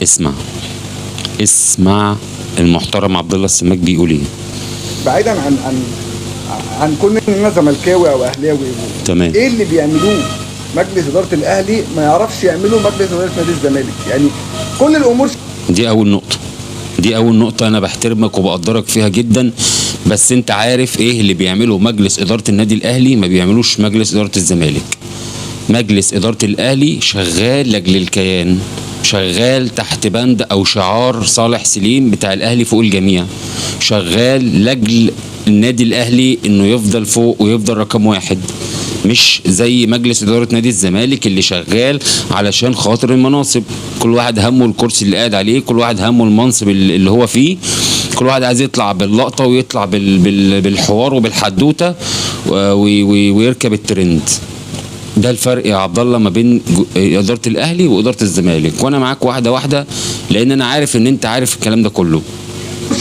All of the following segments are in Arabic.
اسمع اسمع المحترم عبد الله السماك بيقول ايه. بعيدا عن كون ان انا زملكاوي او اهلاوي، تمام. ايه اللي بيعملوه مجلس اداره الاهلي ما يعرفش يعمله مجلس اداره نادي الزمالك؟ يعني كل الامور دي اول نقطه انا بحترمك وبقدرك فيها جدا، بس انت عارف ايه اللي بيعمله مجلس اداره النادي الاهلي ما بيعملوش مجلس اداره الزمالك. مجلس اداره الاهلي شغال لاجل الكيان، شغال تحت بند او شعار صالح سليم بتاع الاهلي فوق الجميع، شغال لاجل النادي الاهلي انه يفضل فوق ويفضل رقم واحد، مش زي مجلس اداره نادي الزمالك اللي شغال علشان خاطر المناصب. كل واحد همه الكرسي اللي قاعد عليه، كل واحد همه المنصب اللي هو فيه، كل واحد عايز يطلع باللقطه ويطلع بالحوار وبالحدوته ويركب الترند. ده الفرق يا عبد الله ما بين اداره الاهلي واداره الزمالك، وانا معاك واحده واحده لان انا عارف ان انت عارف الكلام ده كله.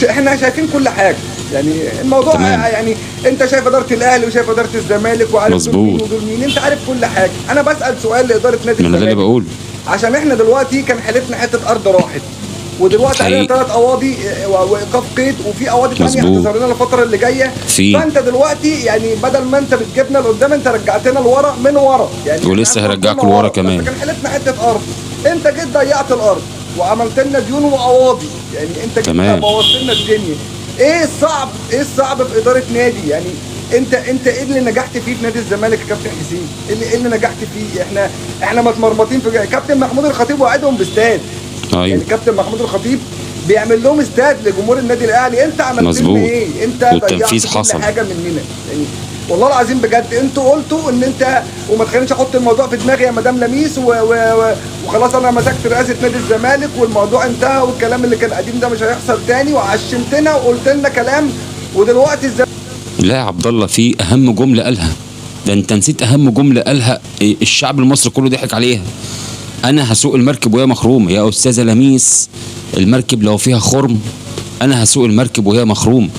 احنا شايفين كل حاجه، يعني الموضوع تمام. يعني انت شايف اداره الاهلي وشايف اداره الزمالك وعارف دول مين ودول مين، انت عارف كل حاجه. انا بسال سؤال لاداره نادي الزمالك، انا ده اللي بقول، عشان احنا دلوقتي كان حالتنا حته ارض راحت، ودلوقتي علينا 3 قواضي وايقاف قيد، وفي قواضي ثانيه هتظهر لنا الفتره اللي جايه. فانت دلوقتي يعني بدل ما انت بتجيبنا لقدام انت رجعتنا لورا من ورا، يعني ولسه هرجعكم لورا كمان. كان حالتنا حته ارض، انت جيت ضيعت الارض وعملت لنا ديون وقواضي، يعني انت جيت بوظت لنا الدنيا. ايه الصعب في اداره نادي؟ يعني انت ايه اللي نجحت فيه في نادي الزمالك يا كابتن حسين؟ ايه اللي نجحت فيه؟ احنا متمرمطين في كابتن محمود الخطيب وعدهم باستاد. أيوة. يعني كابتن محمود الخطيب بيعمل لهم استاد لجمهور النادي الاهلي، انت عملت لنا ايه؟ انت والتنفيذ حصل كل حاجه مننا. يعني والله العظيم بجد انتوا قلتوا ان انت، وما تخلينيش احط الموضوع في دماغي يا مدام لميس وخلاص انا مسكت رئاسه نادي الزمالك والموضوع انتهى والكلام اللي كان قديم ده مش هيحصل تاني، وعشمتنا وقلت لنا كلام، ودلوقتي لا يا عبد الله، في اهم جمله قالها، ده انت نسيت اهم جمله قالها، الشعب المصري كله ضحك عليها. انا هسوق المركب وهي مخرومه يا استاذه لميس، المركب لو فيها خرم انا هسوق المركب وهي مخرومه،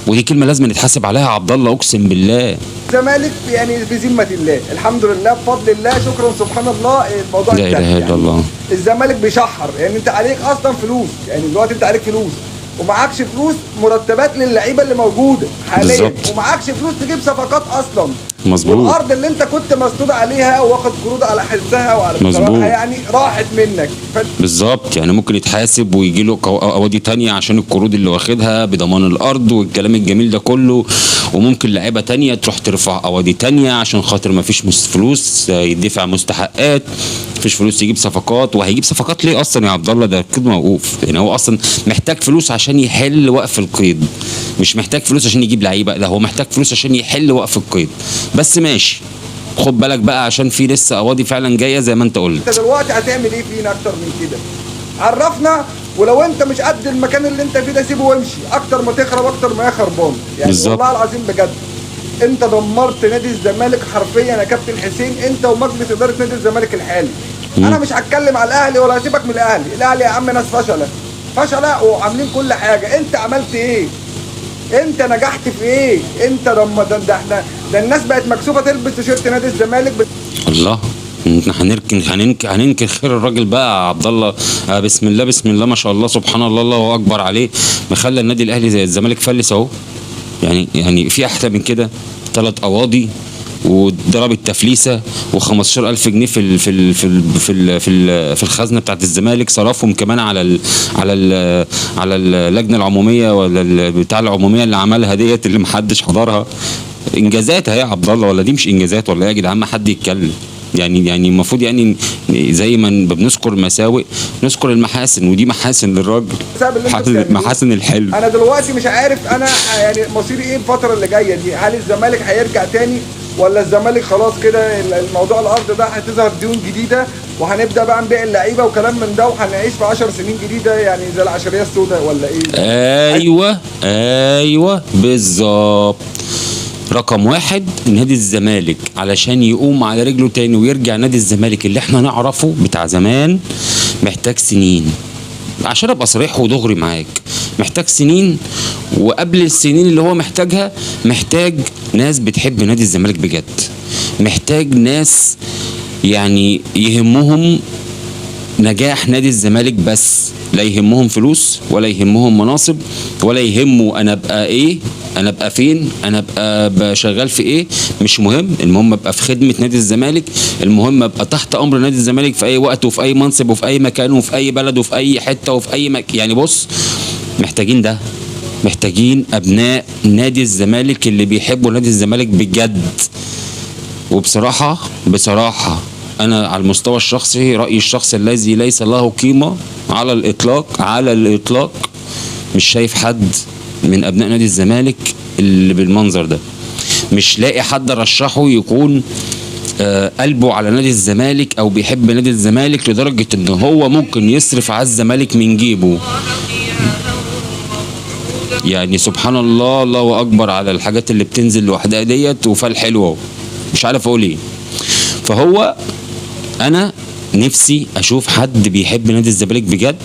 ودي كلمه لازم نتحاسب عليها يا عبد الله، اقسم بالله. الزمالك يعني في ذمه الله، الحمد لله بفضل الله، شكرا سبحان الله، الموضوع لا اله الا الله. الزمالك بيشحر، يعني انت عليك اصلا فلوس، يعني دلوقتي انت عليك فلوس ومعكش فلوس مرتبات للعيبه اللي موجوده حاليا، ومعكش فلوس تجيب صفقات اصلا. مظبوط. والارض اللي انت كنت مسدود عليها واخد قروض على حسها وعلى بصراحه يعني راحت منك. بالظبط، يعني ممكن يتحاسب ويجي له قواضي تانية عشان القروض اللي واخدها بضمان الارض والكلام الجميل ده كله، وممكن لعيبه تانية تروح ترفع قواضي تانية عشان خاطر ما فيش فلوس يدفع مستحقات، مفيش فلوس يجيب صفقات. وهيجيب صفقات ليه اصلا يا عبد الله؟ ده القيد موقوف، يعني هو اصلا محتاج فلوس عشان يحل وقف القيد، مش محتاج فلوس عشان يجيب لعيبه، ده هو محتاج فلوس عشان يحل وقف القيد. بس ماشي، خد بالك بقى عشان في لسه قواضي فعلا جايه زي ما انت قلت. انت دلوقتي هتعمل ايه فينا اكتر من كده؟ عرفنا، ولو انت مش قد المكان اللي انت فيه ده سيبه وامشي، اكتر ما تخرب اكتر ما هي خربان. يعني بالزبط. والله العظيم بجد انت دمرت نادي الزمالك حرفيا يا كابتن حسين، انت ومجلس اداره نادي الزمالك الحالي. انا مش هتكلم على الاهلي ولا هسيبك من الاهلي يا عم ناس فشله وعاملين كل حاجه، انت عملت ايه؟ انت نجحت في ايه؟ انت ده احنا ده الناس بقت مكسوفه تلبس تيشيرت نادي الزمالك الله، هننكر خير الراجل بقى يا عبد الله. بسم الله ما شاء الله سبحان الله الله اكبر عليه، مخلى النادي الاهلي زي الزمالك فلس اهو. يعني في احلى من كده؟ 3 قواضي وضرب التفليسه و15000 جنيه في الخزنه بتاعت الزمالك، صرفهم كمان على اللجنه العموميه ولا بتاع العموميه اللي عملها ديت اللي محدش حضرها. انجازات اهي يا عبد الله، ولا دي مش انجازات؟ ولا يا جدعان ما حد يتكلم؟ يعني المفروض يعني زي ما بنذكر مساوئ نذكر المحاسن، ودي محاسن للراجل، محاسن الحلو. انا دلوقتي مش عارف انا يعني مصيري ايه الفتره اللي جايه دي، هل الزمالك هيرجع تاني ولا الزمالك خلاص كده الموضوع الارض ده هتظهر ديون جديده وهنبدا بقى نبيع اللعيبه وكلام من ده وهنعيش في 10 سنين جديده يعني زي العشريه السوداء ولا ايه؟ ايوه بالظبط. رقم 1 نادي الزمالك علشان يقوم على رجله تاني ويرجع نادي الزمالك اللي احنا نعرفه بتاع زمان محتاج سنين، عشان ابقى صريح ودغري معاك، محتاج سنين. وقبل السنين اللي هو محتاجها محتاج ناس بتحب نادي الزمالك بجد، محتاج ناس يعني يهمهم نجاح نادي الزمالك بس، لا يهمهم فلوس ولا يهمهم مناصب ولا يهمه انا ابقى ايه، انا ابقى فين، انا ابقى شغال في ايه، مش مهم. المهم ابقى في خدمه نادي الزمالك، المهم ابقى تحت امر نادي الزمالك في اي وقت وفي اي منصب وفي اي مكان وفي اي بلد وفي اي حته وفي اي يعني بص، محتاجين ده، محتاجين ابناء نادي الزمالك اللي بيحبوا نادي الزمالك بجد. وبصراحه انا على المستوى الشخصي، رايي الشخصي الذي ليس له قيمه على الاطلاق مش شايف حد من ابناء نادي الزمالك اللي بالمنظر ده. مش لاقي حد رشحه يكون قلبه على نادي الزمالك او بيحب نادي الزمالك لدرجه ان هو ممكن يصرف على الزمالك من جيبه. يعني سبحان الله، الله اكبر على الحاجات اللي بتنزل لوحدها ديت وفالحلوه، مش عارف اقول ايه. فهو انا نفسي اشوف حد بيحب نادي الزمالك بجد،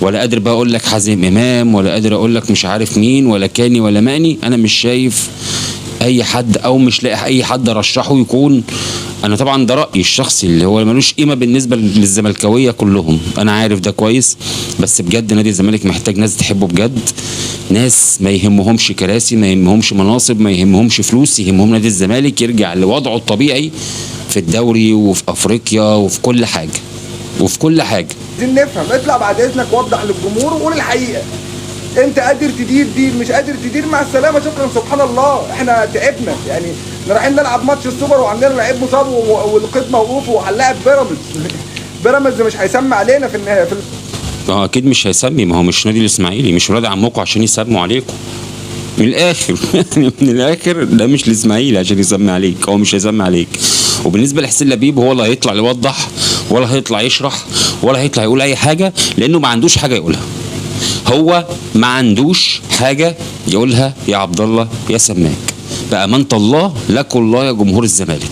ولا قادر بقى اقول لك حازم امام، ولا قادر اقول لك مش عارف مين، ولا كاني ولا ماني. انا مش شايف اي حد او مش لاقي اي حد رشحه يكون. انا طبعا ده رايي الشخصي اللي هو ملوش قيمه بالنسبه للزملكاويه كلهم، انا عارف ده كويس، بس بجد نادي الزمالك محتاج ناس تحبه بجد، ناس ما يهمهمش كراسي، ما يهمهمش مناصب، ما يهمهمش فلوس، يهمهم نادي الزمالك يرجع لوضعه الطبيعي في الدوري وفي افريقيا وفي كل حاجه عايزين نفهم، اطلع بعد اذنك وضح للجمهور وقول الحقيقه. انت قادر تدير مش قادر تدير، مع السلامه، شكرا، سبحان الله. احنا تعبنا، يعني رايحين نلعب ماتش السوبر وعندنا لعيب مصاب والقيد موقوف وهنلاعب بيراميدز مش هيسمي علينا في النهايه اكيد مش هيسمي، ما هو مش نادي الاسماعيلي، مش ولاد عمكم عشان يسموا عليكم من الاخر. من الاخر ده مش الاسماعيلي عشان يسمي عليك، هو مش هيسمي عليك. وبالنسبه لحسين لبيب، هو لا هيطلع يوضح ولا هيطلع يشرح ولا هيطلع يقول اي حاجه، لانه ما عندوش حاجه يقولها. هو ما عندوش حاجه يقولها يا عبد الله يا سماك. بامانه الله، لكم الله يا جمهور الزمالك،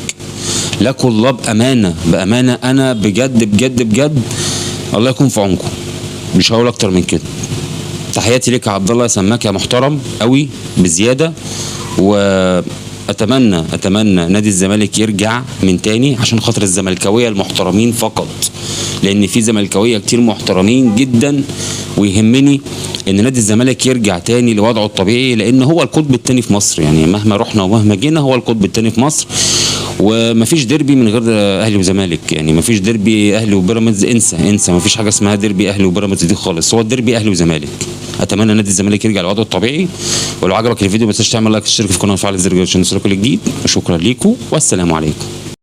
لكم الله بامانه انا بجد الله يكون في عونكم، مش هقول اكتر من كده. تحياتي لك يا عبد الله يا سماك يا محترم قوي بزياده، واتمنى نادي الزمالك يرجع من تاني عشان خاطر الزملكاويه المحترمين فقط، لان في زملكاويه كتير محترمين جدا، ويهمني ان نادي الزمالك يرجع تاني لوضعه الطبيعي، لان هو القطب الثاني في مصر. يعني مهما رحنا ومهما جينا هو القطب الثاني في مصر، ومفيش ديربي من غير اهلي وزمالك. يعني مفيش ديربي اهلي وبيراميدز، انسى مفيش حاجه اسمها ديربي اهلي وبيراميدز دي خالص، هو الديربي اهلي وزمالك. اتمنى نادي الزمالك يرجع لوضعه الطبيعي. ولو عجبك الفيديو ما تنساش تعمل لايك وتشترك في القناه وتفعل الزر عشان يوصلك كل جديد. شكرا ليكم والسلام عليكم.